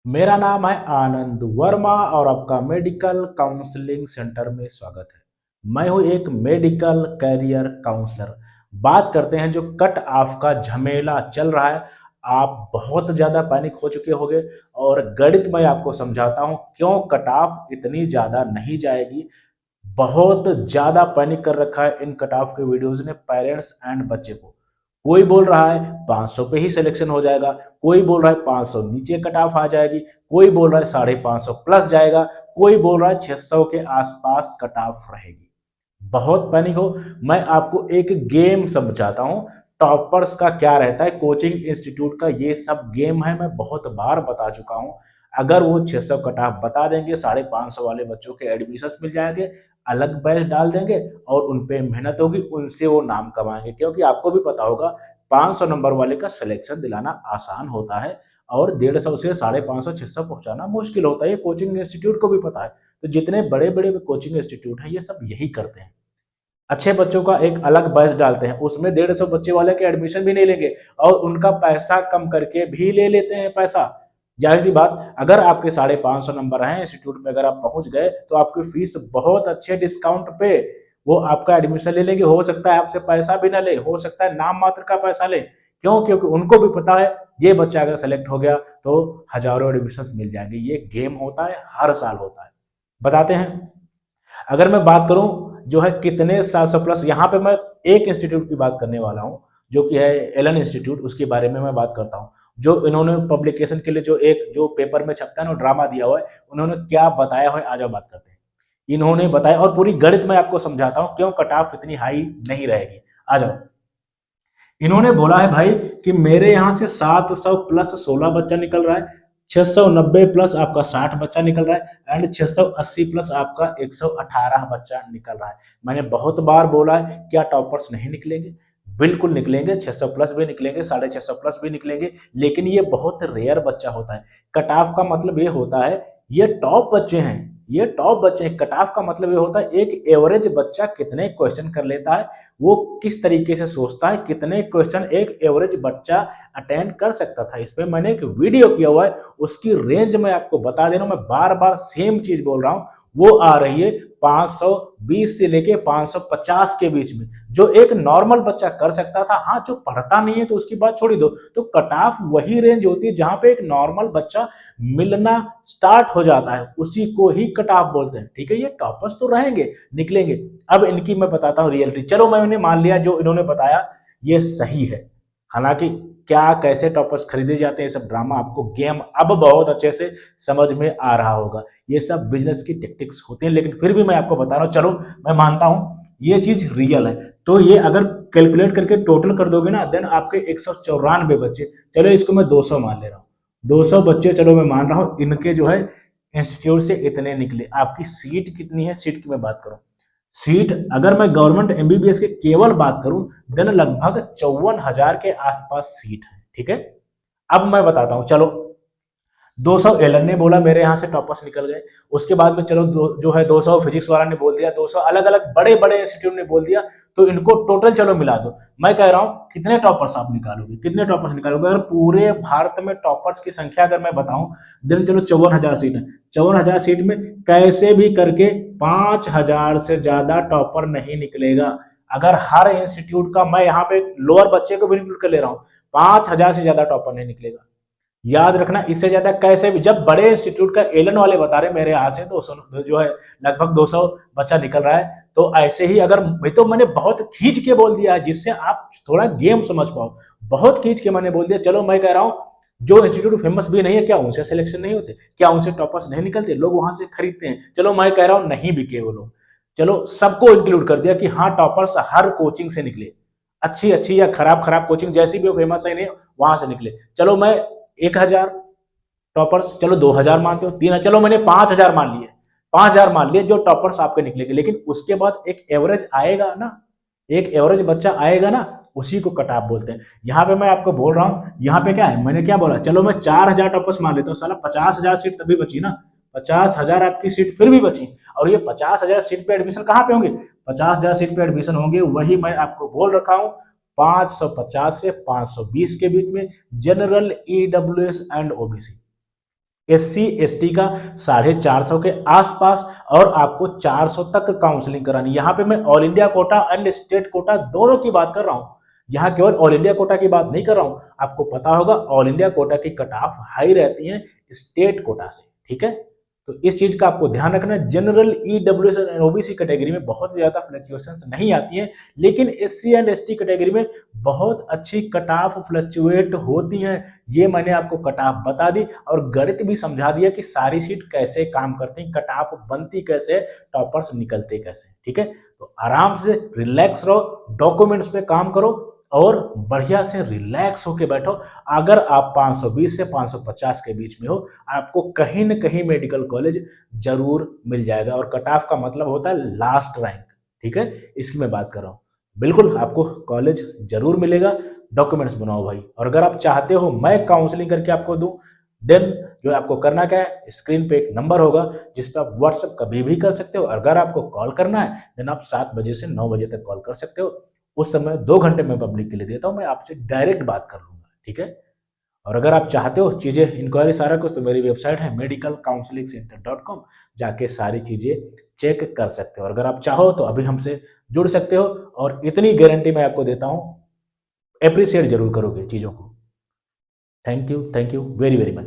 मेरा नाम है आनंद वर्मा और आपका मेडिकल काउंसलिंग सेंटर में स्वागत है। मैं हूं एक मेडिकल कैरियर काउंसलर। बात करते हैं जो कट ऑफ का झमेला चल रहा है। आप बहुत ज़्यादा पैनिक हो चुके होंगे और गणित मैं आपको समझाता हूं क्यों कट ऑफ इतनी ज़्यादा नहीं जाएगी। बहुत ज़्यादा पैनिक कर रखा है इन कट ऑफ के वीडियोज़ ने पेरेंट्स एंड बच्चे को। कोई बोल रहा है 500 पे ही सिलेक्शन हो जाएगा, कोई बोल रहा है 500 नीचे कट ऑफ आ जाएगी, कोई बोल रहा है 550 प्लस जाएगा, कोई बोल रहा है 600 के आसपास कट ऑफ रहेगी। बहुत पैनिक हो। मैं आपको एक गेम समझाता हूँ टॉपर्स का क्या रहता है, कोचिंग इंस्टीट्यूट का ये सब गेम है। मैं बहुत बार बता चुका हूँ। अगर वो 600 कट ऑफ बता देंगे, 550 वाले बच्चों के एडमिशन मिल जाएंगे, अलग बैच डाल देंगे और उन पे मेहनत होगी, उनसे वो नाम कमाएंगे। क्योंकि आपको भी पता होगा 500 नंबर वाले का सिलेक्शन दिलाना आसान होता है और 150 से 550 600 पहुंचाना मुश्किल होता है। ये कोचिंग इंस्टीट्यूट को भी पता है। तो जितने बड़े बड़े कोचिंग इंस्टीट्यूट हैं ये सब यही करते हैं। अच्छे बच्चों का एक अलग बैच डालते हैं, उसमें 150 बच्चे वाले के एडमिशन भी नहीं लेंगे और उनका पैसा कम करके भी ले लेते हैं पैसा। जाहिर सी बात, अगर आपके 550 नंबर हैं इंस्टीट्यूट में, अगर आप पहुंच गए तो आपकी फीस बहुत अच्छे डिस्काउंट पे वो आपका एडमिशन ले लेंगे। हो सकता है आपसे पैसा भी ना ले, हो सकता है नाम मात्र का पैसा ले। क्यों? क्योंकि उनको भी पता है ये बच्चा अगर सेलेक्ट हो गया तो हजारों एडमिशन मिल जाएंगे। ये गेम होता है, हर साल होता है। बताते हैं। अगर मैं बात करूं जो है कितने 700 प्लस, यहाँ पे मैं एक इंस्टीट्यूट की बात करने वाला हूं जो कि है एलन इंस्टीट्यूट। उसके बारे में मैं बात करता हूं। जो इन्होंने पब्लिकेशन के लिए जो पेपर में छपता है ना, ड्रामा दिया हुआ है, उन्होंने क्या बताया हुआ है आज हम बात करते हैं। इन्होंने बताया और पूरी गणित में आपको समझाता हूं क्यों कट ऑफ इतनी हाई नहीं रहेगी। आ जाओ। इन्होंने बोला है भाई कि मेरे यहाँ से 700 प्लस 16 बच्चा निकल रहा है, 690 प्लस आपका 60 बच्चा निकल रहा है एंड 680 प्लस आपका 118 बच्चा निकल रहा है। मैंने बहुत बार बोला है क्या टॉपर्स नहीं निकलेंगे? बिल्कुल निकलेंगे, 600 प्लस भी निकलेंगे, 650 प्लस भी निकलेंगे, लेकिन ये बहुत रेयर बच्चा होता है। कट ऑफ का मतलब ये होता है ये टॉप बच्चे हैं, ये टॉप बच्चे हैं। कट ऑफ का मतलब ये होता है एक एवरेज बच्चा कितने क्वेश्चन कर लेता है, वो किस तरीके से सोचता है, कितने क्वेश्चन एक एवरेज बच्चा अटेंड कर सकता था। इस पे मैंने एक वीडियो किया हुआ है, उसकी रेंज मैं आपको बता दे रहा हूं। मैं बार बार सेम चीज बोल रहा हूं। वो आ रही है 520 से लेके 550 के बीच में, जो एक नॉर्मल बच्चा कर सकता था। हाँ, जो पढ़ता नहीं है तो उसकी बात छोड़ दो। तो कट ऑफ वही रेंज होती है जहां पे एक नॉर्मल बच्चा मिलना स्टार्ट हो जाता है, उसी को ही कट ऑफ बोलते हैं। ठीक है, ये टॉपर्स तो रहेंगे, निकलेंगे। अब इनकी मैं बताता हूँ रियलिटी। चलो मैंने मान लिया जो इन्होंने बताया ये सही है। हालांकि क्या कैसे टॉपर्स खरीदे जाते हैं, ये सब ड्रामा आपको गेम अब बहुत अच्छे से समझ में आ रहा होगा। ये सब बिजनेस की टेक्टिक्स होती हैं, लेकिन फिर भी मैं आपको बता रहा हूँ। चलो मैं मानता हूँ ये चीज रियल है। तो ये अगर कैलकुलेट करके टोटल कर दोगे ना, देन आपके 194 बच्चे, चलो इसको मैं 200 मान ले रहा हूँ, 200 बच्चे चलो मैं मान रहा हूँ इनके जो है इंस्टीट्यूट से इतने निकले। आपकी सीट कितनी है? सीट की मैं बात करूं, सीट अगर मैं गवर्नमेंट एमबीबीएस के केवल बात करूं देन लगभग 54,000 के आसपास सीट है। ठीक है, अब मैं बताता हूं। चलो 200 एलन ने बोला मेरे यहाँ से टॉपर्स निकल गए। उसके बाद में चलो जो है 200 फिजिक्स वाला ने बोल दिया, 200 अलग अलग बड़े बड़े इंस्टीट्यूट ने बोल दिया। तो इनको टोटल चलो मिला दो। मैं कह रहा हूँ कितने टॉपर्स आप निकालोगे, कितने टॉपर्स निकालोगे? अगर पूरे भारत में टॉपर्स की संख्या अगर मैं बताऊं देन चलो 54,000 सीट है। 54,000 सीट में कैसे भी करके 5,000 से ज्यादा टॉपर नहीं निकलेगा। अगर हर इंस्टीट्यूट का मैं यहाँ पे लोअर बच्चे को भी इंक्लूड कर ले रहा हूँ, 5,000 से ज्यादा टॉपर नहीं निकलेगा। याद रखना, इससे ज्यादा कैसे भी, जब बड़े इंस्टीट्यूट का एलन वाले बता रहे मेरे यहाँ से 200 जो है लगभग 200 बच्चा निकल रहा है, तो ऐसे ही अगर मैं तो मैंने बहुत खींच के बोल दिया है जिससे आप थोड़ा गेम समझ पाओ। बहुत खींच के मैंने बोल दिया। चलो मैं कह रहा हूँ जो इंस्टीट्यूट फेमस भी नहीं है, क्या उनसे सिलेक्शन नहीं होते? क्या उनसे टॉपर्स नहीं निकलते? लोग वहां से खरीदते हैं। चलो मैं कह रहा हूँ नहीं बिके वो लोग। चलो सबको इंक्लूड कर दिया कि हाँ टॉपर्स हर कोचिंग से निकले, अच्छी अच्छी या खराब खराब कोचिंग जैसी भी फेमस है नहीं वहां से निकले। चलो मैं 1,000 टॉपर्स, चलो 2,000 मानते हो, 3,000, चलो मैंने 5,000 मान लिए। 5,000 मान लिए जो टॉपर्स आपके निकलेंगे, लेकिन उसके बाद एक एवरेज आएगा ना, एक एवरेज बच्चा आएगा ना, उसी को कट ऑफ बोलते हैं। यहाँ पे मैं आपको बोल रहा हूँ, यहाँ पे क्या है, मैंने क्या बोला, चलो मैं 4,000 टॉपर्स मान लेता हूँ, साला 50,000 सीट तभी बची ना। 50,000 आपकी सीट फिर भी बची। और ये 50,000 सीट पे एडमिशन कहाँ पे होंगे? 50,000 सीट पे एडमिशन होंगे, वही मैं आपको बोल रखा हूँ, 550 से 520 के बीच में, general, EWS and OBC. SC ST का 450 के आसपास, और आपको 400 तक काउंसलिंग करानी। यहाँ पे मैं all India quota and state quota दोनों की बात कर रहा हूँ, यहाँ केवल ऑल इंडिया कोटा की बात नहीं कर रहा हूँ। आपको पता होगा ऑल इंडिया कोटा की कट ऑफ हाई रहती है स्टेट कोटा से, ठीक है। तो इस चीज का आपको ध्यान रखना है। General EWS and OBC category में बहुत ज्यादा फ्लक्चुएशन नहीं आती है, लेकिन SC एंड ST कैटेगरी में बहुत अच्छी कट ऑफ फ्लक्चुएट होती हैं। ये मैंने आपको कट ऑफ बता दी और गणित भी समझा दिया कि सारी सीट कैसे काम करती, कट ऑफ बनती कैसे, टॉपर्स निकलते कैसे, ठीक है। तो आराम से रिलैक्स रहो, डॉक्यूमेंट्स पे काम करो और बढ़िया से रिलैक्स होके बैठो। अगर आप 520 से 550 के बीच में हो, आपको कहीं न कहीं मेडिकल कॉलेज जरूर मिल जाएगा, और कट ऑफ का मतलब होता है लास्ट रैंक, ठीक है। इसकी मैं बात कर रहा हूँ। बिल्कुल आपको कॉलेज जरूर मिलेगा। डॉक्यूमेंट्स बनाओ भाई, और अगर आप चाहते हो मैं काउंसलिंग करके आपको दूं, देन जो आपको करना क्या है, स्क्रीन पे एक नंबर होगा जिस पे आप व्हाट्सएप कभी भी कर सकते हो। अगर आपको कॉल करना है देन आप 7 बजे से 9 बजे तक कॉल कर सकते हो। उस समय 2 घंटे मैं पब्लिक के लिए देता हूँ, मैं आपसे डायरेक्ट बात कर लूंगा, ठीक है। और अगर आप चाहते हो चीजें इंक्वायरी सारा कुछ, तो मेरी वेबसाइट है medicalcounselingcenter.com, जाके सारी चीजें चेक कर सकते हो। और अगर आप चाहो तो अभी हमसे जुड़ सकते हो, और इतनी गारंटी मैं आपको देता हूँ, अप्रिशिएट जरूर करोगे चीजों को। Thank you very very much.